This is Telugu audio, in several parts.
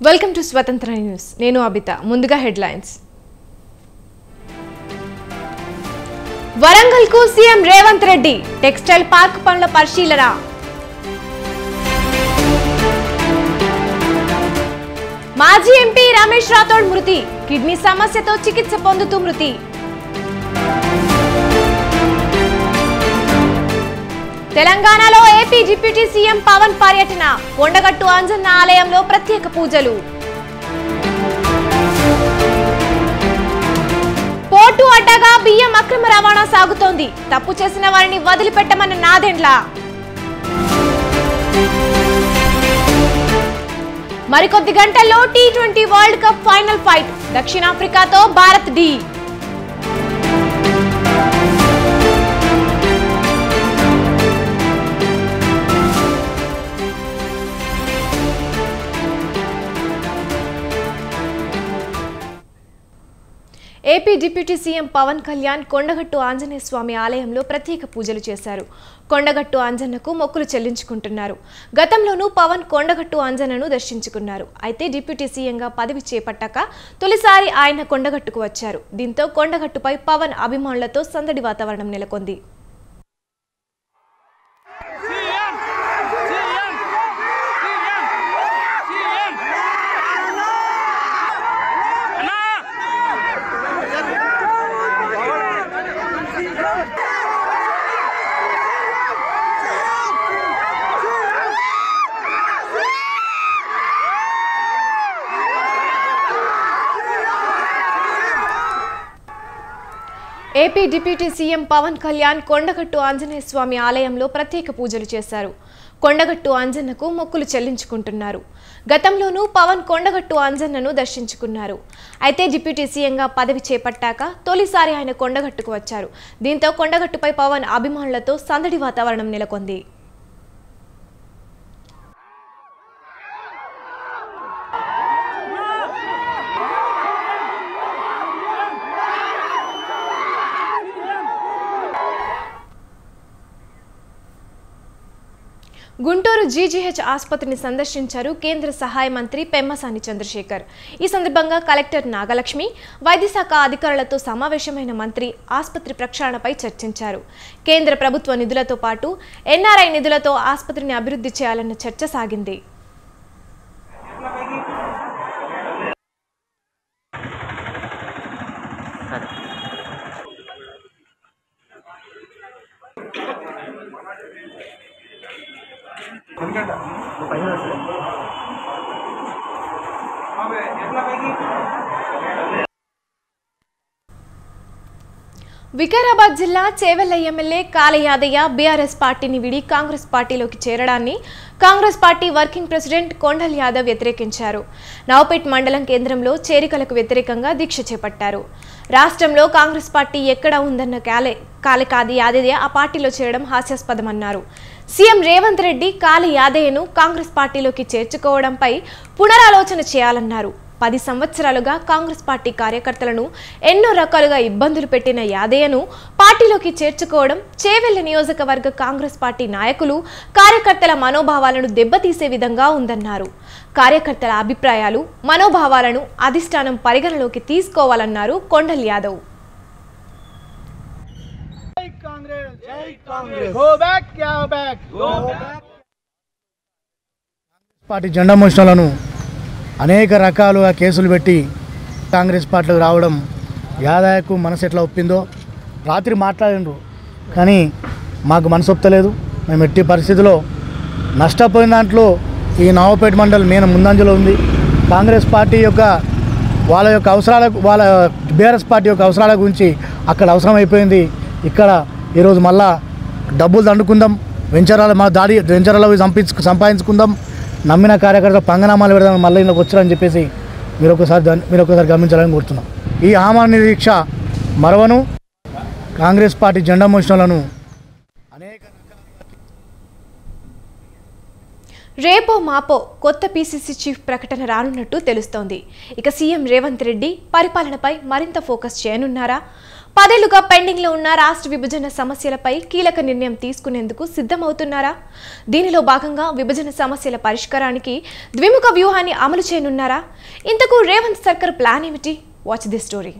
వెల్కమ్ టు స్వతంత్ర న్యూస్. నేను అబిత. ముందుగా హెడ్లైన్స్. వరంగల్ కు CM Revanth Reddy textile park పనుల పరిశీలన. మాజీ ఎంపీ రమేష్ రాథోడ్ మృతి. కిడ్నీ సమస్యతో చికిత్స పొందుతూ మృతి. తెలంగాణలో ఏపీ డిప్యూటీ సీఎం పవన్ పర్యటన. కొండగట్టు అంజన్న ఆలయంలో ప్రత్యేక పూజలు. పోర్టు అడ్డగా బియ్యం అక్రమ రవాణా సాగుతోంది. తప్పు చేసిన వారిని వదిలిపెట్టమన్న నాదెండ్ల. మరికొద్ది గంటల్లో టీ20 వరల్డ్ కప్ ఫైనల్ ఫైట్. దక్షిణాఫ్రికాతో భారత్ డి. AP deputy CM Pawan Kalyan Kondagattu Anjaneya Swamy ఆలయంలో ప్రత్యేక పూజలు చేశారు. కొండగట్టు ఆంజన్నకు మొక్కులు చెల్లించుకుంటున్నారు. గతంలోనూ పవన్ కొండగట్టు ఆంజన్నను దర్శించుకున్నారు. అయితే డిప్యూటీ సీఎంగా పదవి చేపట్టాక తొలిసారి ఆయన కొండగట్టుకు వచ్చారు. దీంతో కొండగట్టుపై పవన్ అభిమానులతో సందడి వాతావరణం నెలకొంది. AP deputy CM Pawan Kalyan Kondagattu Anjaneya Swamy ఆలయంలో ప్రత్యేక పూజలు చేశారు. కొండగట్టు ఆంజన్నకు మొక్కులు చెల్లించుకుంటున్నారు. గతంలోనూ పవన్ కొండగట్టు ఆంజన్నను దర్శించుకున్నారు. అయితే డిప్యూటీ సీఎంగా పదవి చేపట్టాక తొలిసారి ఆయన కొండగట్టుకు వచ్చారు. దీంతో కొండగట్టుపై పవన్ అభిమానులతో సందడి వాతావరణం నెలకొంది. గుంటూరు జీజీహెచ్ ఆసుపత్రిని సందర్శించారు కేంద్ర సహాయ మంత్రి పెమ్మసాని చంద్రశేఖర్. ఈ సందర్భంగా కలెక్టర్ నాగలక్ష్మి, వైద్యశాఖ అధికారులతో సమావేశమైన మంత్రి ఆసుపత్రి ప్రక్షాళనపై చర్చించారు. కేంద్ర ప్రభుత్వ నిధులతో పాటు ఎన్ఆర్ఐ నిధులతో ఆసుపత్రిని అభివృద్ధి చేయాలన్న చర్చ సాగింది. వికారాబాద్ జిల్లా చేవెళ్ల ఎమ్మెల్యే కాళ యాదయ్య బీఆర్ఎస్ పార్టీని విడి కాంగ్రెస్ పార్టీలోకి చేరడాన్ని Congress party working president Kondal Yadav వ్యతిరేకించారు. నవపేట్ మండలం కేంద్రంలో చేరికలకు వ్యతిరేకంగా దీక్ష చేపట్టారు. రాష్ట్రంలో కాంగ్రెస్ పార్టీ ఎక్కడ ఉందన్న కాళ యాదయ్య ఆ పార్టీలో చేరడం హాస్యాస్పదమన్నారు. సీఎం రేవంత్ రెడ్డి కాళ యాదయ్యను కాంగ్రెస్ పార్టీలోకి చేర్చుకోవడంపై పునరాలోచన చేయాలన్నారు. 10 సంవత్సరాలుగా కాంగ్రెస్ పార్టీ కార్యకర్తలను ఎన్నో రకాలుగా ఇబ్బందులు పెట్టిన యాదయ్యను పార్టీలోకి చేర్చుకోవడం చేవెళ్ల నియోజకవర్గ కాంగ్రెస్ పార్టీ నాయకులు, కార్యకర్తల మనోభావాలను దెబ్బతీసే విధంగా ఉందన్నారు. కార్యకర్తల అభిప్రాయాలు, మనోభావాలను అధిష్టానం పరిగణలోకి తీసుకోవాలన్నారు కొండల్ యాదవ్. పార్టీ జెండా మోషణలను అనేక రకాలుగా కేసులు పెట్టి కాంగ్రెస్ పార్టీలోకి రావడం యాదయ్యకు మనసు ఎట్లా ఒప్పిందో రాత్రి మాట్లాడిండ్రు. కానీ మాకు మనసు ఒప్పలేదు. మేము ఎట్టి పరిస్థితిలో నష్టపోయిన దాంట్లో ఈ నవపేట మండలం నేను ముందంజలో ఉంది. కాంగ్రెస్ పార్టీ యొక్క వాళ్ళ అవసరాలకు, వాళ్ళ బీఆర్ఎస్ పార్టీ యొక్క అవసరాల గురించి అక్కడ అవసరం అయిపోయింది. ఇక్కడ ఈరోజు మళ్ళా డబ్బులు దండుకుందాం, వెంచరాల సంపాదించుకుందాం, నమ్మిన కార్యకర్త పంగనామాలు పెడదాం, మళ్ళీ ఇందులోకి వచ్చారని చెప్పేసి మీరు ఒకసారి గమనించాలని కోరుతున్నాం. ఈ ఆమరణ దీక్ష మరవను. కాంగ్రెస్ పార్టీ జెండా మోషణలను అనేక రేపో మాపో కొత్త పీసీసీ చీఫ్ ప్రకటన రానున్నట్టు తెలుస్తోంది. ఇక సీఎం రేవంత్ రెడ్డి పరిపాలనపై మరింత ఫోకస్ చేయనున్నారా? 10 ఏళ్లుగా పెండింగ్లో ఉన్న రాష్ట్ర విభజన సమస్యలపై కీలక నిర్ణయం తీసుకునేందుకు సిద్ధమవుతున్నారా? దీనిలో భాగంగా విభజన సమస్యల పరిష్కారానికి ద్విముఖ వ్యూహాన్ని అమలు చేయనున్నారా? ఇంతకు రేవంత్ సర్కార్ ప్లాన్ ఏమిటి? Watch this story.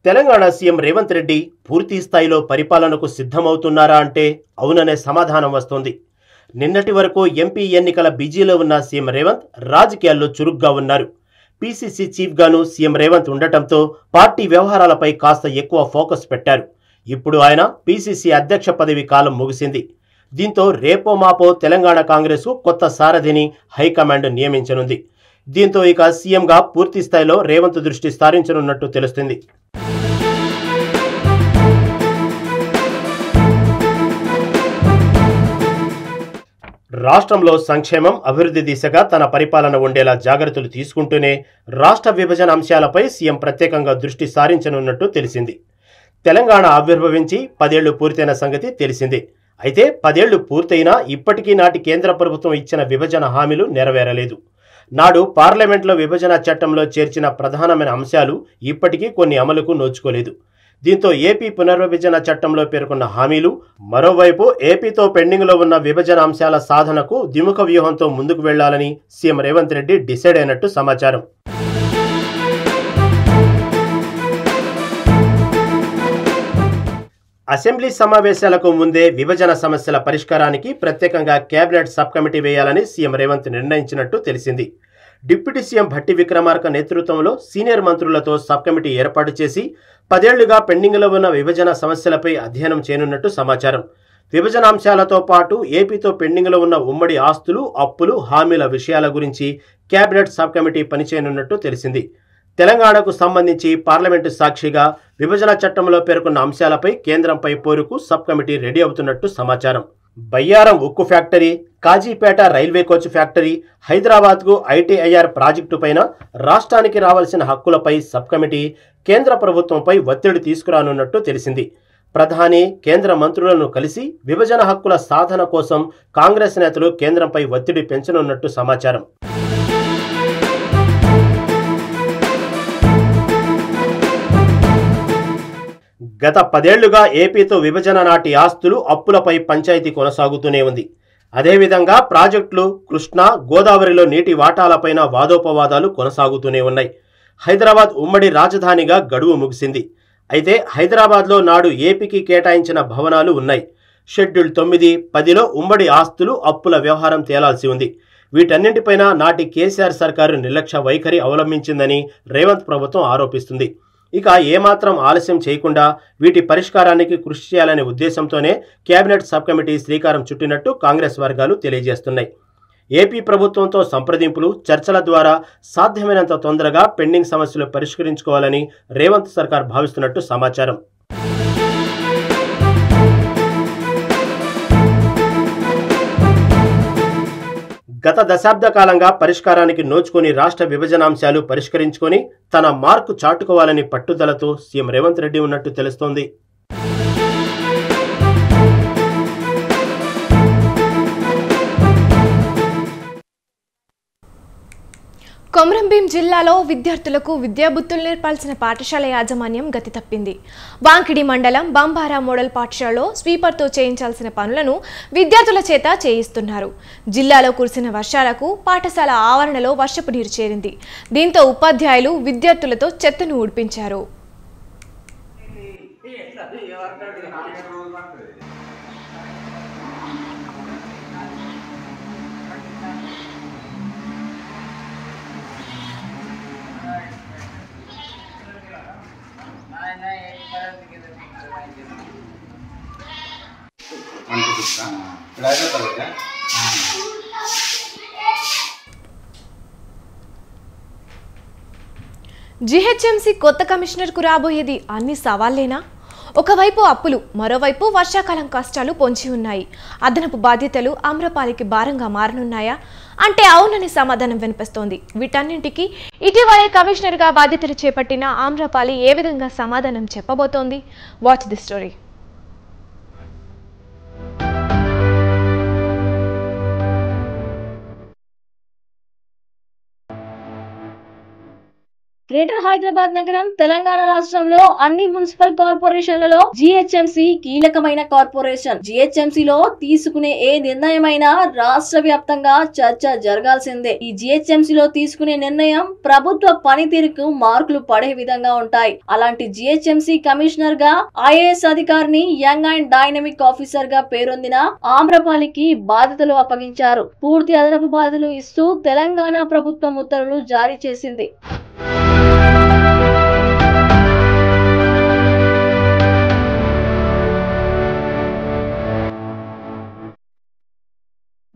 Telangana CM Revanth Reddy పూర్తి స్థాయిలో పరిపాలనకు సిద్ధమవుతున్నారా అంటే అవుననే సమాధానం వస్తోంది. నిన్నటి వరకు ఎంపీ ఎన్నికల బిజీలో ఉన్న సీఎం రేవంత్ రాజకీయాల్లో చురుగ్గా ఉన్నారు. పీసీసీ చీఫ్గాను సీఎం రేవంత్ ఉండటంతో పార్టీ వ్యవహారాలపై కాస్త ఎక్కువ ఫోకస్ పెట్టారు. ఇప్పుడు ఆయన పీసీసీ అధ్యక్ష పదవి కాలం ముగిసింది. దీంతో రేపో మాపో తెలంగాణ కాంగ్రెస్కు కొత్త సారథిని హైకమాండ్ నియమించనుంది. దీంతో ఇక సీఎంగా పూర్తి స్థాయిలో రేవంత్ దృష్టి సారించనున్నట్టు తెలుస్తుంది. రాష్ట్రంలో సంక్షేమం, అభివృద్ధి దిశగా తన పరిపాలన ఉండేలా జాగ్రత్తలు తీసుకుంటూనే రాష్ట్ర విభజన అంశాలపై సీఎం ప్రత్యేకంగా దృష్టి సారించనున్నట్టు తెలిసింది. తెలంగాణ ఆవిర్భవించి 10 ఏళ్లు పూర్తయిన సంగతి తెలిసింది. అయితే 10 ఏళ్లు పూర్తయినా ఇప్పటికీ నాటి కేంద్ర ప్రభుత్వం ఇచ్చిన విభజన హామీలు నెరవేరలేదు. నాడు పార్లమెంట్లో విభజన చట్టంలో చేర్చిన ప్రధానమైన అంశాలు ఇప్పటికీ కొన్ని అమలుకు నోచుకోలేదు. దీంతో ఏపీ పునర్విభజన చట్టంలో పేర్కొన్న హామీలు, మరోవైపు ఏపీతో పెండింగ్లో ఉన్న విభజన అంశాల సాధనకు ద్విముఖ వ్యూహంతో ముందుకు వెళ్లాలని సీఎం రేవంత్ రెడ్డి డిసైడ్ అయినట్టు సమాచారం. అసెంబ్లీ సమావేశాలకు ముందే విభజన సమస్యల పరిష్కారానికి ప్రత్యేకంగా కేబినెట్ సబ్ కమిటీ వేయాలని సీఎం రేవంత్ నిర్ణయించినట్టు తెలిసింది. డిప్యూటీ సీఎం భట్టి విక్రమార్క నేతృత్వంలో సీనియర్ మంత్రులతో సబ్ కమిటీ ఏర్పాటు చేసి 10 ఏళ్లుగా పెండింగ్లో ఉన్న విభజన సమస్యలపై అధ్యయనం చేయనున్నట్టు సమాచారం. విభజన అంశాలతో పాటు ఏపీతో పెండింగ్లో ఉన్న ఉమ్మడి ఆస్తులు, అప్పులు, హామీల విషయాల గురించి కేబినెట్ సబ్ కమిటీ పనిచేయనున్నట్టు తెలిసింది. తెలంగాణకు సంబంధించి పార్లమెంటు సాక్షిగా విభజన చట్టంలో పేర్కొన్న అంశాలపై కేంద్రంపై పోరుకు సబ్ కమిటీ రెడీ అవుతున్నట్టు సమాచారం. బయ్యారం ఉక్కు factory, Kazipet railway coach factory, హైదరాబాద్కు ఐటీఐఆర్ ప్రాజెక్టు పైన రాష్ట్రానికి రావాల్సిన హక్కులపై సబ్ కమిటీ కేంద్ర ప్రభుత్వంపై ఒత్తిడి తీసుకురానున్నట్టు తెలిసింది. ప్రధాని, కేంద్ర మంత్రులను కలిసి విభజన హక్కుల సాధన కోసం కాంగ్రెస్ నేతలు కేంద్రంపై ఒత్తిడి పెంచనున్నట్టు సమాచారం. గత 10 ఏళ్లుగా ఏపీతో విభజన నాటి ఆస్తులు, అప్పులపై పంచాయతీ కొనసాగుతూనే ఉంది. అదేవిధంగా ప్రాజెక్టులు, కృష్ణా, గోదావరిలో నీటి వాటాలపైన వాదోపవాదాలు కొనసాగుతూనే ఉన్నాయి. హైదరాబాద్ ఉమ్మడి రాజధానిగా గడువు ముగిసింది. అయితే హైదరాబాద్లో నాడు ఏపీకి కేటాయించిన భవనాలు ఉన్నాయి. షెడ్యూల్ 9, 10లో ఉమ్మడి ఆస్తులు, అప్పుల వ్యవహారం తేలాల్సి ఉంది. వీటన్నింటిపైన నాటి కేసీఆర్ సర్కారు నిర్లక్ష్య వైఖరి అవలంబించిందని రేవంత్ ప్రభుత్వం ఆరోపిస్తుంది. ఇక ఏమాత్రం ఆలస్యం చేయకుండా వీటి పరిష్కారానికి కృషి చేయాలనే ఉద్దేశంతోనే కేబినెట్ సబ్ కమిటీ శ్రీకారం చుట్టినట్టు కాంగ్రెస్ వర్గాలు తెలియజేస్తున్నాయి. ఏపీ ప్రభుత్వంతో సంప్రదింపులు, చర్చల ద్వారా సాధ్యమైనంత తొందరగా పెండింగ్ సమస్యలు పరిష్కరించుకోవాలని రేవంత్ సర్కార్ భావిస్తున్నట్టు సమాచారం. గత దశాబ్ద కాలంగా పరిష్కారానికి నోచుకొని రాష్ట్ర విభజనాంశాలు పరిష్కరించుకొని తన మార్కు చాటుకోవాలని పట్టుదలతో సీఎం రేవంత్ రెడ్డి ఉన్నట్టు తెలుస్తోంది. కొమరంభీం జిల్లాలో విద్యార్థులకు విద్యాబుద్ధులు నేర్పాల్సిన పాఠశాల యాజమాన్యం గతి తప్పింది. వాంకిడి మండలం బంబారా మోడల్ పాఠశాలలో స్వీపర్తో చేయించాల్సిన పనులను విద్యార్థుల చేత చేయిస్తున్నారు. జిల్లాలో కురిసిన వర్షాలకు పాఠశాల ఆవరణలో వర్షపు నీరు చేరింది. దీంతో ఉపాధ్యాయులు విద్యార్థులతో చెత్తను ఊడ్పించారు. జీహెచ్ఎంసీ కొత్త కమిషనర్కు రాబోయేది అన్ని సవాళ్లేనా? ఒకవైపు అప్పులు, మరోవైపు వర్షాకాలం కష్టాలు పొంచి ఉన్నాయి. అదనపు బాధ్యతలు ఆమ్రపాలికి భారంగా మారనున్నాయా అంటే అవునని సమాధానం వినిపిస్తోంది. వీటన్నింటికి ఇటీవలే కమిషనర్గా బాధ్యతలు చేపట్టిన ఆమ్రపాలి ఏ విధంగా సమాధానం చెప్పబోతోంది? Watch the story. Greater Hyderabad నగరం తెలంగాణ రాష్ట్రంలో అన్ని మున్సిపల్ కార్పొరేషన్లలో జిహెచ్ఎంసి కీలకమైన కార్పొరేషన్. జిహెచ్ఎంసి లో తీసుకునే ఏ నిర్ణయమైనా రాష్ట్ర వ్యాప్తంగా చర్చ జరగాల్సిందే. ఈ జిహెచ్ఎంసి లో తీసుకునే నిర్ణయం ప్రభుత్వ పనితీరుకు మార్కులు పడే విధంగా ఉంటాయి. అలాంటి జిహెచ్ఎంసి కమిషనర్ గా ఐఏఎస్ అధికారిని యంగ్ అండ్ డైనమిక్ ఆఫీసర్ గా పేరొందిన ఆమ్రపాలికి బాధ్యతలు అప్పగించారు. పూర్తి అదనపు బాధ్యతలు ఇస్తూ తెలంగాణ ప్రభుత్వం ఉత్తర్వులు జారీ చేసింది.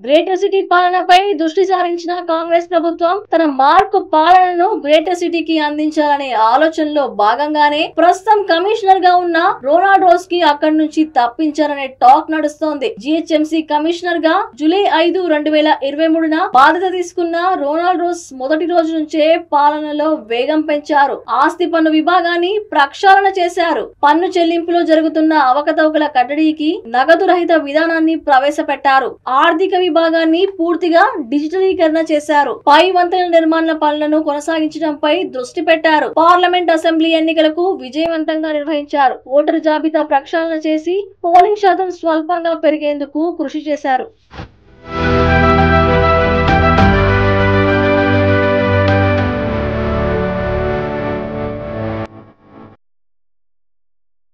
గ్రేటర్ సిటీ పాలనపై దృష్టి సారించిన కాంగ్రెస్ ప్రభుత్వం తన మార్కు పాలనను గ్రేటర్ సిటీకి అందించాలనే ఆలోచనలో భాగంగానే ప్రస్తుతం కమిషనర్ గా ఉన్న రోనాల్డ్ రోస్ కి అక్కడి నుంచి తప్పించారనే టాక్ నడుస్తోంది. జిహెచ్ఎంసి కమిషనర్ గా జూలై 5, 2023న బాధ్యత తీసుకున్న రోనాల్డ్ రోస్ మొదటి రోజు నుంచే పాలనలో వేగం పెంచారు. ఆస్తి పన్ను విభాగాన్ని ప్రక్షాళన చేశారు. పన్ను చెల్లింపులో జరుగుతున్న అవకతవకల కట్టడికి నగదు రహిత విధానాన్ని ప్రవేశపెట్టారు. ఆర్థిక విభాగాన్ని పూర్తిగా డిజిటలీకరణ చేశారు. పై వంతెన నిర్మాణ పనులను కొనసాగించడంపై దృష్టి పెట్టారు. పార్లమెంట్, అసెంబ్లీ ఎన్నికలకు విజయవంతంగా నిర్వహించారు. ఓటరు జాబితా ప్రక్షాళన చేసి పోలింగ్ శాతం స్వల్పంగా పెరిగేందుకు కృషి చేశారు.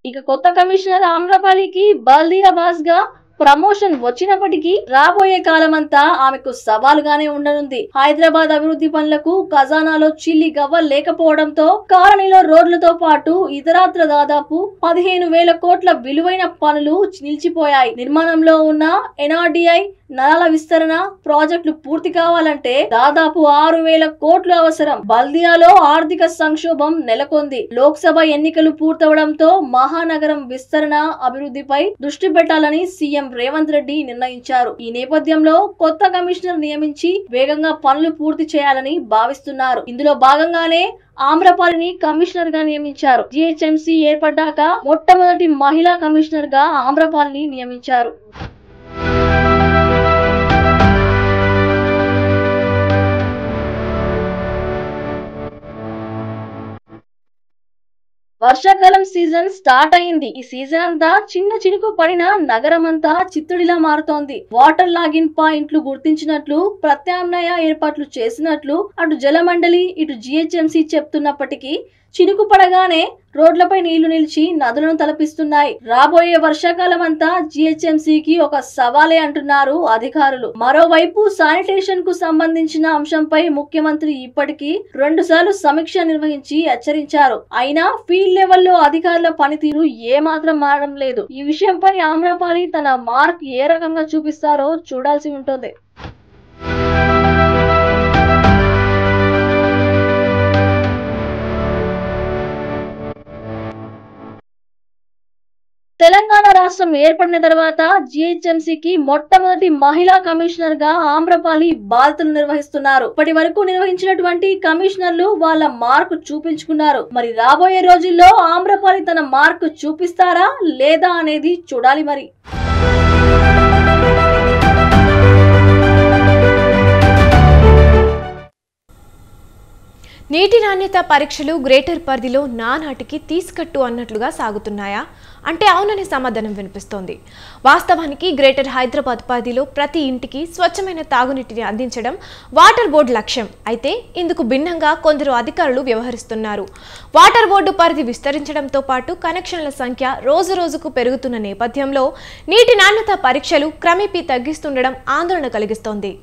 ఇక కొత్త కమిషనర్ ఆమ్రపాలికి బల్దియా బాస్ గా ప్రమోషన్ వచ్చినప్పటికీ రాబోయే కాలమంతా ఆమెకు సవాలుగానే ఉండనుంది. హైదరాబాద్ అభివృద్ధి పనులకు ఖజానాలో చిల్లి గవ్వ లేకపోవడంతో కాలనీలో రోడ్లతో పాటు ఇతరత్ర దాదాపు 15,000 కోట్ల విలువైన పనులు నిలిచిపోయాయి. నిర్మాణంలో ఉన్న ఎన్ఆర్డీఐ నలాల విస్తరణ ప్రాజెక్టులు పూర్తి కావాలంటే దాదాపు 6,000 కోట్లు అవసరం. బల్దియాలో ఆర్థిక సంక్షోభం నెలకొంది. లోక్సభ ఎన్నికలు పూర్తవడంతో మహానగరం విస్తరణ అభివృద్ధిపై దృష్టి పెట్టాలని సీఎం రేవంత్ రెడ్డి నిర్ణయించారు. ఈ నేపథ్యంలో కొత్త కమిషనర్ నియమించి వేగంగా పనులు పూర్తి చేయాలని భావిస్తున్నారు. ఇందులో భాగంగానే ఆమ్రపాలిని కమిషనర్ గా నియమించారు. జిహెచ్ఎంసి ఏర్పడ్డాక మొట్టమొదటి మహిళా కమిషనర్ గా ఆమ్రపాలిని నియమించారు. వర్షాకాలం సీజన్ స్టార్ట్ అయింది. ఈ సీజన్ అంతా చిన్న చినుకు పడిన నగరం అంతా చిత్తుడిలా మారుతోంది. వాటర్ లాగిన్ పాయింట్లు గుర్తించినట్లు, ప్రత్యామ్నాయ ఏర్పాట్లు చేసినట్లు అటు జలమండలి ఇటు జిహెచ్ఎంసి చెప్తున్నప్పటికీ చినుకు పడగానే రోడ్లపై నీళ్లు నిలిచి నదులను తలపిస్తున్నాయి. రాబోయే వర్షాకాలం అంతా జిహెచ్ఎంసికి ఒక సవాలే అంటున్నారు అధికారులు. మరోవైపు శానిటేషన్ కు సంబంధించిన అంశంపై ముఖ్యమంత్రి ఇప్పటికీ 2 సార్లు సమీక్ష నిర్వహించి హెచ్చరించారు. అయినా ఫీల్డ్ లెవెల్లో అధికారుల పనితీరు ఏమాత్రం మారడం లేదు. ఈ విషయంపై ఆమ్రపాలి తన మార్క్ ఏ రకంగా చూపిస్తారో చూడాల్సి ఉంటుంది. తెలంగాణ రాష్ట్రం ఏర్పడిన తర్వాత జిహెచ్ఎంసికి మొట్టమొదటి మహిళా కమిషనర్ గా ఆమ్రపాలి బాధ్యతలు నిర్వహిస్తున్నారు. ఇప్పటి వరకు నిర్వహించినటువంటి కమిషనర్లు వాళ్ళ మార్కు చూపించుకున్నారు. మరి రాబోయే రోజుల్లో ఆమ్రపాలి తన మార్కు చూపిస్తారా లేదా అనేది చూడాలి. మరి నీటి నాణ్యత పరీక్షలు గ్రేటర్ పరిధిలో నానాటికి తీసుకట్టు అన్నట్లుగా సాగుతున్నాయా అంటే అవుననే సమాధానం వినిపిస్తోంది. వాస్తవానికి గ్రేటర్ హైదరాబాద్ పరిధిలో ప్రతి ఇంటికి స్వచ్ఛమైన తాగునీటిని అందించడం వాటర్ బోర్డు లక్ష్యం. అయితే ఇందుకు భిన్నంగా కొందరు అధికారులు వ్యవహరిస్తున్నారు. వాటర్ బోర్డు పరిధి విస్తరించడంతో పాటు కనెక్షన్ల సంఖ్య రోజు రోజుకు పెరుగుతున్న నేపథ్యంలో నీటి నాణ్యత పరీక్షలు క్రమేపీ తగ్గిస్తుండడం ఆందోళన కలిగిస్తోంది.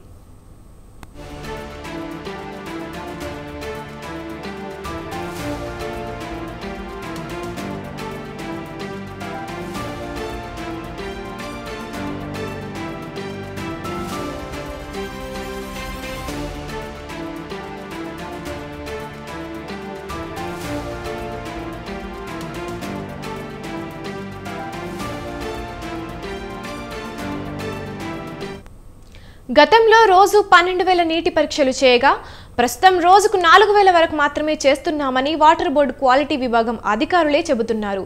గతంలో రోజు 12,000 నీటి పరీక్షలు చేయగా ప్రస్తుతం రోజుకు 4,000 వరకు మాత్రమే చేస్తున్నామని వాటర్ బోర్డు క్వాలిటీ విభాగం అధికారులే చెబుతున్నారు.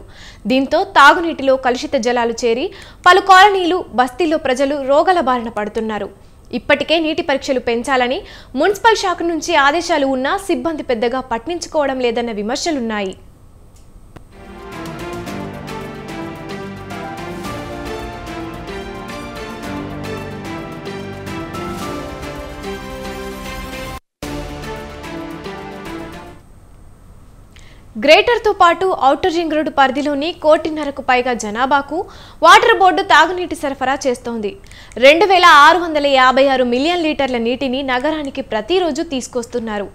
దీంతో తాగునీటిలో కలుషిత జలాలు చేరి పలు కాలనీలు, బస్తీల్లో ప్రజలు రోగాల బారిన పడుతున్నారు. ఇప్పటికే నీటి పరీక్షలు పెంచాలని మున్సిపల్ శాఖ నుంచి ఆదేశాలు ఉన్నా సిబ్బంది పెద్దగా పట్టించుకోవడం లేదన్న విమర్శలున్నాయి. గ్రేటర్తో పాటు ఔటర్ రింగ్ రోడ్డు పరిధిలోని 1.5 పైగా జనాభాకు వాటర్ బోర్డు తాగునీటి సరఫరా చేస్తోంది. 2656 మిలియన్ లీటర్ల నీటిని నగరానికి ప్రతిరోజు తీసుకొస్తున్నారు.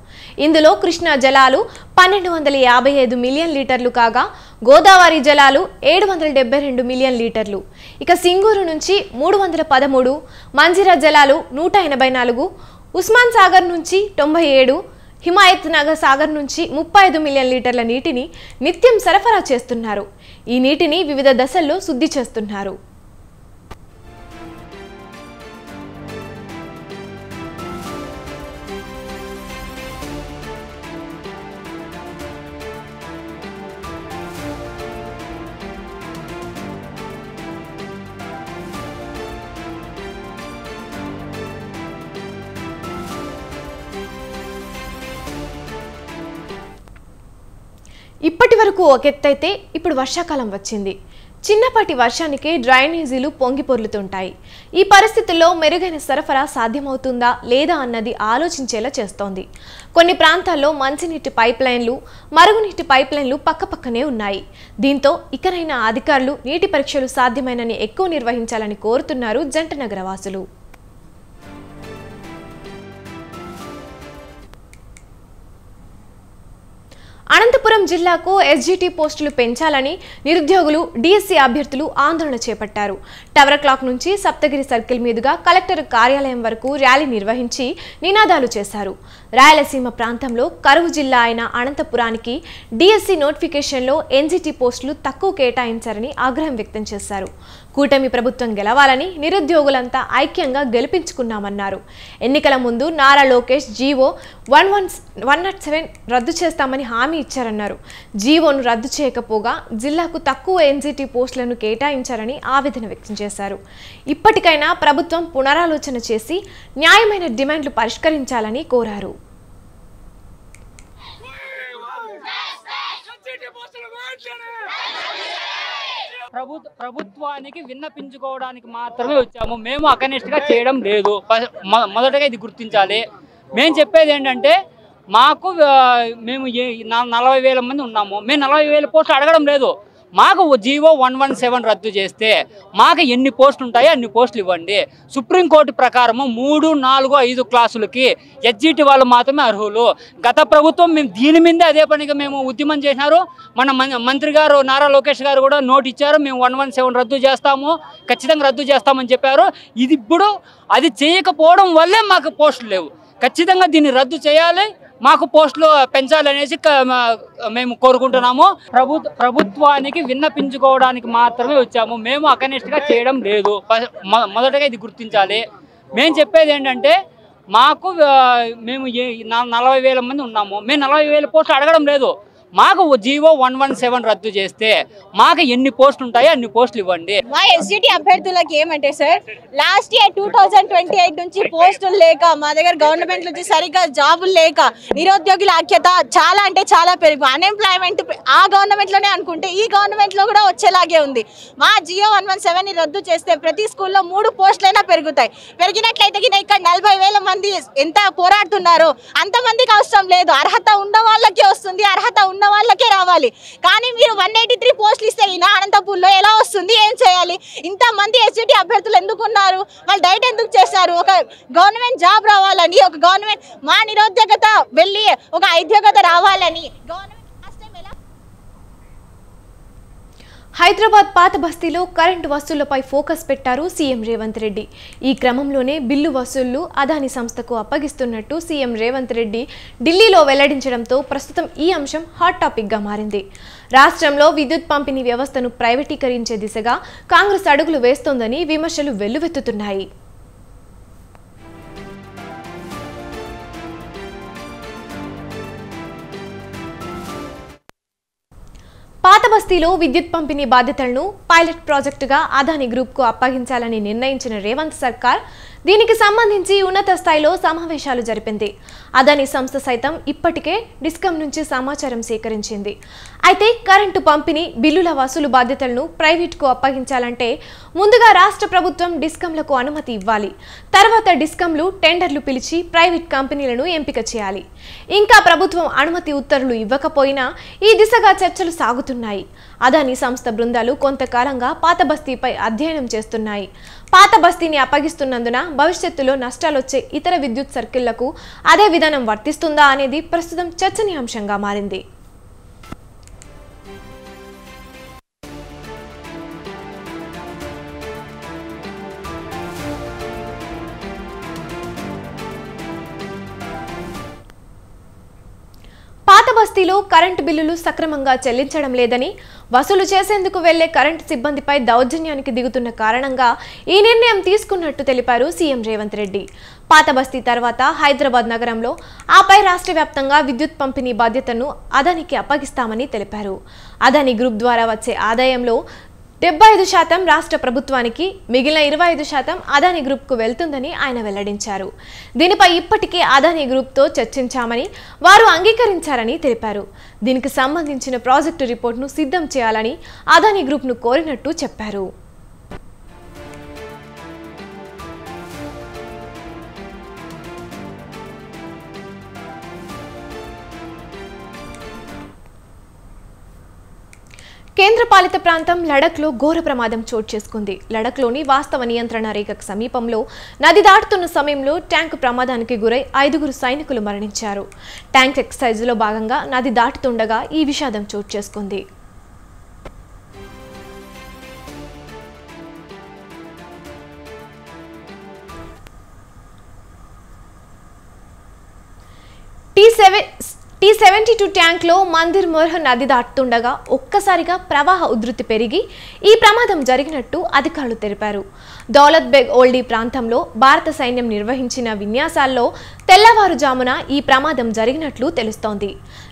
ఇందులో కృష్ణా జలాలు 1255 మిలియన్ లీటర్లు కాగా గోదావరి జలాలు 772 మిలియన్ లీటర్లు. ఇక సింగూరు నుంచి 313, మంజిరా జలాలు 184, ఉస్మాన్ సాగర్ నుంచి 97, హిమాయత్ నగర్ సాగర్ నుంచి 35 మిలియన్ లీటర్ల నీటిని నిత్యం సరఫరా చేస్తున్నారు. ఈ నీటిని వివిధ దశల్లో శుద్ధి చేస్తున్నారు. ఇప్పటి వరకు ఒక ఎత్తైతే ఇప్పుడు వర్షాకాలం వచ్చింది. చిన్నపాటి వర్షానికి డ్రైనేజీలు పొంగి పొర్లుతుంటాయి. ఈ పరిస్థితుల్లో మెరుగైన సరఫరా సాధ్యమవుతుందా లేదా అన్నది ఆలోచించేలా చేస్తోంది. కొన్ని ప్రాంతాల్లో మంచినీటి పైప్ లైన్లు, మరుగునీటి పైప్ లైన్లు పక్కపక్కనే ఉన్నాయి. దీంతో ఇకనైనా అధికారులు నీటి పరీక్షలు సాధ్యమైనన్ని ఎక్కువ నిర్వహించాలని కోరుతున్నారు జంటనగర వాసులు. అనంతపురం జిల్లాకు ఎస్జిటి పోస్టులు పెంచాలని నిరుద్యోగులు, డిఎస్సి అభ్యర్థులు ఆందోళన చేపట్టారు. టవర్ క్లాక్ నుంచి సప్తగిరి సర్కిల్ మీదుగా కలెక్టర్ కార్యాలయం వరకు ర్యాలీ నిర్వహించి నినాదాలు చేశారు. రాయలసీమ ప్రాంతంలో కరువు జిల్లా అయిన అనంతపురానికి డిఎస్సి నోటిఫికేషన్లో ఎన్జిటి పోస్టులు తక్కువ కేటాయించారని ఆగ్రహం వ్యక్తం చేశారు. కూటమి ప్రభుత్వం గెలవాలని నిరుద్యోగులంతా ఐక్యంగా గెలిపించుకున్నామన్నారు. ఎన్నికల ముందు నారా లోకేష్ జీవో 107 రద్దు చేస్తామని హామీ ఇచ్చారన్నారు. జీవోను రద్దు చేయకపోగా జిల్లాకు తక్కువ ఎన్జిటి పోస్టులను కేటాయించారని ఆవేదన వ్యక్తం చేశారు. ఇప్పటికైనా ప్రభుత్వం పునరాలోచన చేసి న్యాయమైన డిమాండ్లు పరిష్కరించాలని కోరారు. ప్రభుత్వానికి విన్నపించుకోవడానికి మాత్రమే వచ్చాము. మేము అకనిస్ట్గా చేయడం లేదు. మొదటగా ఇది గుర్తించాలి. మేము చెప్పేది ఏంటంటే మాకు మేము 40,000 మంది ఉన్నాము. మేము 40,000 పోస్టులు అడగడం లేదు. మాకు జీవో 117 రద్దు చేస్తే మాకు ఎన్ని పోస్టులు ఉంటాయో అన్ని పోస్టులు ఇవ్వండి. సుప్రీంకోర్టు ప్రకారము 3, 4, 5 క్లాసులకి ఎస్జిటి వాళ్ళు మాత్రమే అర్హులు. గత ప్రభుత్వం మేము దీని మీదే అదే పనిగా మేము ఉద్యమం చేసినారు. మన మంత్రి గారు నారా లోకేష్ గారు కూడా నోట్ ఇచ్చారు. మేము 117 రద్దు చేస్తాము, ఖచ్చితంగా రద్దు చేస్తామని చెప్పారు. ఇది ఇప్పుడు అది చేయకపోవడం వల్లే మాకు పోస్టులు లేవు. ఖచ్చితంగా దీన్ని రద్దు చేయాలి, మాకు పోస్టులు పెంచాలనేసి మేము కోరుకుంటున్నాము. ప్రభుత్వానికి విన్నపించుకోవడానికి మాత్రమే వచ్చాము. మేము అకనిస్ట్గా చేయడం లేదు. మొదటగా ఇది గుర్తించాలి. మేము చెప్పేది ఏంటంటే మాకు మేము 40,000 మంది ఉన్నాము. మేము 40,000 పోస్టులు అడగడం లేదు. మాకు జీవో 117 రద్దు చేస్తే మాకు ఎన్ని పోస్టులు ఉంటాయో అన్ని పోస్టులు ఇవ్వండి. మా ఎస్జిటి అభ్యర్థులకి ఏమంటే సార్, లాస్ట్ ఇయర్ 2028 నుంచి పోస్టులు లేక మా దగ్గర గవర్నమెంట్ నుంచి సరిగ్గా జాబులు లేక నిరుద్యోగుల ఐక్యత చాలా అంటే చాలా పెరిగి అన్ఎంప్లాయ్మెంట్ ఆ గవర్నమెంట్ లోనే అనుకుంటే ఈ గవర్నమెంట్ లో కూడా వచ్చేలాగే ఉంది. మా జియో 117 రద్దు చేస్తే ప్రతి స్కూల్లో 3 పోస్టులైనా పెరుగుతాయి. పెరిగినట్లయితే ఇక్కడ 40,000 మంది ఎంత పోరాడుతున్నారో అంతమందికి అవసరం లేదు. అర్హత ఉన్న వాళ్ళకే వస్తుంది, అర్హత ఉన్న వాళ్ళకే రావాలి. కానీ మీరు 183 పోస్టులు ఇస్తే ఈయన అనంతపూర్లో ఎలా వస్తుంది? ఏం చేయాలి? ఇంతమంది ఎస్జిటి అభ్యర్థులు ఎందుకున్నారు? వాళ్ళు డైట్ ఎందుకు చేశారు? ఒక గవర్నమెంట్ జాబ్ రావాలని, ఒక గవర్నమెంట్ మా నిరుద్యోగత వెళ్ళి ఒక ఐద్యోగత రావాలని గవర్నమెంట్ హైదరాబాద్ పాత బస్తీలో కరెంటు వసూళ్లపై ఫోకస్ పెట్టారు సీఎం రేవంత్ రెడ్డి. ఈ క్రమంలోనే బిల్లు వసూళ్లు అదాని సంస్థకు అప్పగిస్తున్నట్టు సీఎం రేవంత్ రెడ్డి ఢిల్లీలో వెల్లడించడంతో ప్రస్తుతం ఈ అంశం హాట్ టాపిక్గా మారింది. రాష్ట్రంలో విద్యుత్ పంపిణీ వ్యవస్థను ప్రైవేటీకరించే దిశగా కాంగ్రెస్ అడుగులు వేస్తోందని విమర్శలు వెల్లువెత్తుతున్నాయి. పాత బస్తీలో విద్యుత్ పంపిణీ బాధ్యతలను పైలట్ ప్రాజెక్టుగా అదాని గ్రూప్కు అప్పగించాలని నిర్ణయించిన రేవంత్ సర్కార్ దీనికి సంబంధించి ఉన్నత స్థాయిలో సమావేశాలు జరిపింది. అదాని సంస్థ సైతం ఇప్పటికే డిస్కమ్ నుంచి సమాచారం సేకరించింది. అయితే కరెంటు పంపిణీ బిల్లుల వసూలు బాధ్యతలను ప్రైవేట్కు అప్పగించాలంటే ముందుగా రాష్ట్ర ప్రభుత్వం డిస్కంలకు అనుమతి ఇవ్వాలి. తర్వాత డిస్కంలు టెండర్లు పిలిచి ప్రైవేట్ కంపెనీలను ఎంపిక చేయాలి. ఇంకా ప్రభుత్వం అనుమతి ఉత్తర్వులు ఇవ్వకపోయినా ఈ దిశగా చర్చలు సాగుతున్నాయి. అదాని సంస్థ బృందాలు కొంతకాలంగా పాత బస్తీపై అధ్యయనం చేస్తున్నాయి. పాత బస్తీని అప్పగిస్తున్నందున భవిష్యత్తులో నష్టాలొచ్చే ఇతర విద్యుత్ సర్కిళ్లకు అదే విధానం వర్తిస్తుందా అనేది ప్రస్తుతం చర్చనీయాంశంగా మారింది. పాత బస్తీలో కరెంటు బిల్లులు సక్రమంగా చెల్లించడం లేదని, వసూలు చేసేందుకు వెళ్లే కరెంటు సిబ్బందిపై దౌర్జన్యానికి దిగుతున్న కారణంగా ఈ నిర్ణయం తీసుకున్నట్టు తెలిపారు సీఎం రేవంత్ రెడ్డి. పాత బస్తీ తర్వాత హైదరాబాద్ నగరంలో ఆపై రాష్ట్ర వ్యాప్తంగా విద్యుత్ పంపిణీ బాధ్యతను అదానికి అప్పగిస్తామని తెలిపారు. అదాని గ్రూప్ ద్వారా వచ్చే ఆదాయంలో 75% రాష్ట్ర ప్రభుత్వానికి, మిగిలిన 25% అదాని గ్రూప్కు వెళ్తుందని ఆయన వెల్లడించారు. దీనిపై ఇప్పటికే అదాని గ్రూప్తో చర్చించామని, వారు అంగీకరించారని తెలిపారు. దీనికి సంబంధించిన ప్రాజెక్టు రిపోర్ట్ను సిద్ధం చేయాలని అదాని గ్రూప్ను కోరినట్టు చెప్పారు. కేంద్రపాలిత ప్రాంతం లడఖ్లో ఘోర ప్రమాదం చోటు చేసుకుంది. లడఖ్లోని వాస్తవ నియంత్రణ రేఖకు సమీపంలో నది దాటుతున్న సమయంలో ట్యాంకు ప్రమాదానికి గురై 5 సైనికులు మరణించారు. ట్యాంక్ ఎక్సర్సైజ్లో భాగంగా నది దాటుతుండగా ఈ విషాదం చోటు చేసుకుంది. T-72 ట్యాంక్లో మందిర్ మొర్హ్ నది దాటుతుండగా ఒక్కసారిగా ప్రవాహ ఉధృతి పెరిగి ఈ ప్రమాదం జరిగినట్టు అధికారులు తెలిపారు. దౌలత్ బెగ్ ఓల్డీ ప్రాంతంలో భారత సైన్యం నిర్వహించిన విన్యాసాల్లో తెల్లవారుజామున ఈ ప్రమాదం జరిగినట్లు తెలుస్తోంది.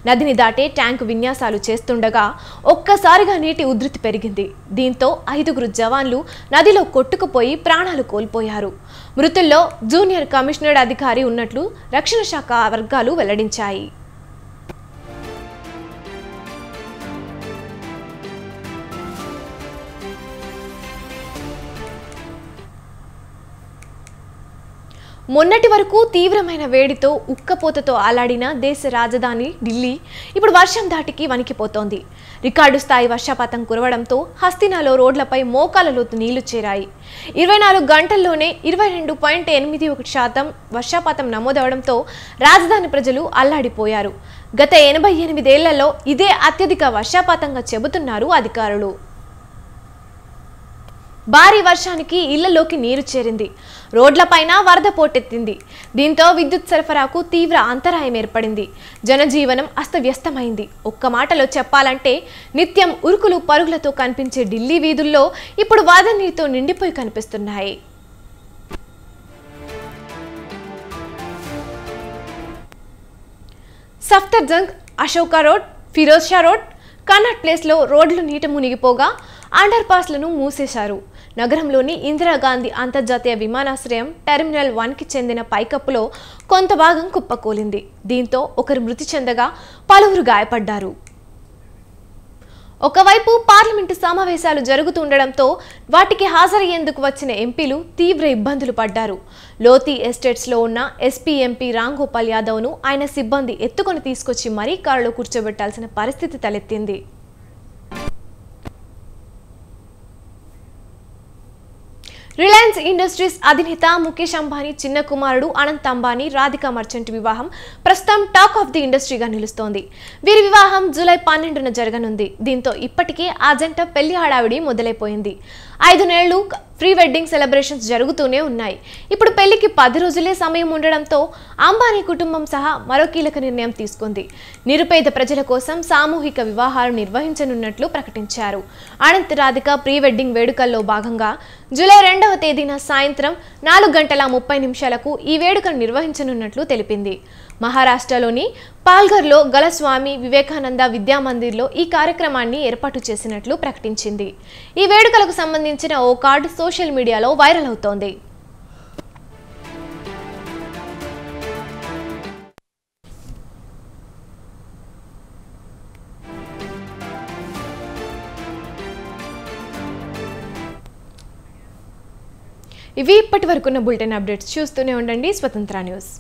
నదిని దాటే ట్యాంకు విన్యాసాలు చేస్తుండగా ఒక్కసారిగా నీటి ఉధృతి పెరిగింది. దీంతో 5 జవాన్లు నదిలో కొట్టుకుపోయి ప్రాణాలు కోల్పోయారు. మృతుల్లో జూనియర్ కమిషనర్ అధికారి ఉన్నట్లు రక్షణ శాఖ వర్గాలు వెల్లడించాయి. మొన్నటి వరకు తీవ్రమైన వేడితో ఉక్కపోతతో అల్లాడిన దేశ రాజధాని ఢిల్లీ ఇప్పుడు వర్షం దాటికి వణికిపోతోంది. రికార్డు స్థాయి వర్షపాతం కురవడంతో హస్తినాలో రోడ్లపై మోకాల లోతు నీళ్లు చేరాయి. 24 గంటల్లోనే 22.81% వర్షపాతం నమోదవడంతో రాజధాని ప్రజలు అల్లాడిపోయారు. గత 88 ఏళ్లలో ఇదే అత్యధిక వర్షపాతంగా చెబుతున్నారు అధికారులు. భారీ వర్షానికి ఇళ్లలోకి నీరు చేరింది. రోడ్లపైన వరద పోటెత్తింది. దీంతో విద్యుత్ సరఫరాకు తీవ్ర అంతరాయం ఏర్పడింది. జనజీవనం అస్తవ్యస్తమైంది. ఒక్క మాటలో చెప్పాలంటే నిత్యం ఉరుకులు పరుగులతో కనిపించే ఢిల్లీ వీధుల్లో ఇప్పుడు వరద నీరుతో నిండిపోయి కనిపిస్తున్నాయి. సఫ్దర్జంగ్, అశోకా రోడ్, ఫిరోజ్ షా రోడ్, కన్నట్ ప్లేస్లో రోడ్లు నీట మునిగిపోగా అండర్ పాస్లను మూసేశారు. నగరంలోని ఇందిరాగాంధీ అంతర్జాతీయ విమానాశ్రయం టెర్మినల్ 1కి చెందిన పైకప్పులో కొంత భాగం కుప్పకూలింది. దీంతో ఒకరు మృతి చెందగా పలువురు గాయపడ్డారు. ఒకవైపు పార్లమెంటు సమావేశాలు జరుగుతుండడంతో వాటికి హాజరయ్యేందుకు వచ్చిన ఎంపీలు తీవ్ర ఇబ్బందులు పడ్డారు. లోతి ఎస్టేట్స్లో ఉన్న ఎస్పీ ఎంపీ రాంగోపాల్ యాదవ్ను ఆయన సిబ్బంది ఎత్తుకొని తీసుకొచ్చి మరీ కారులో కూర్చోబెట్టాల్సిన పరిస్థితి తలెత్తింది. రిలయన్స్ ఇండస్ట్రీస్ అధినేత ముఖేష్ అంబానీ చిన్న కుమారుడు అనంత్ అంబానీ రాధికా మర్చెంట్ వివాహం ప్రస్తుతం టాక్ ఆఫ్ ది ఇండస్ట్రీగా నిలుస్తోంది. వీరి వివాహం జూలై 12న జరగనుంది. దీంతో ఇప్పటికే ఆ జంట పెళ్లి హడావిడి మొదలైపోయింది. 5 నెలలు ప్రీ వెడ్డింగ్ సెలబ్రేషన్స్ జరుగుతూనే ఉన్నాయి. ఇప్పుడు పెళ్లికి 10 రోజులే సమయం ఉండడంతో అంబానీ కుటుంబం సహా మరో కీలక నిర్ణయం తీసుకుంది. నిరుపేద ప్రజల కోసం సామూహిక వివాహాలు నిర్వహించనున్నట్లు ప్రకటించారు. అనంత్ రాధిక ప్రీ వెడ్డింగ్ వేడుకల్లో భాగంగా జూలై 2వ తేదీన సాయంత్రం 4:30 ఈ వేడుకను నిర్వహించనున్నట్లు తెలిపింది. మహారాష్ట్రలోని పాల్ఘర్లో గల స్వామి వివేకానంద విద్యామందిర్లో ఈ కార్యక్రమాన్ని ఏర్పాటు చేసినట్లు ప్రకటించింది. ఈ వేడుకలకు సంబంధించిన ఓ కార్డు సోషల్ మీడియాలో వైరల్ అవుతోంది. ఇవి ఇప్పటి వరకున్న బులెటిన్ అప్డేట్స్. చూస్తూనే ఉండండి స్వతంత్ర న్యూస్.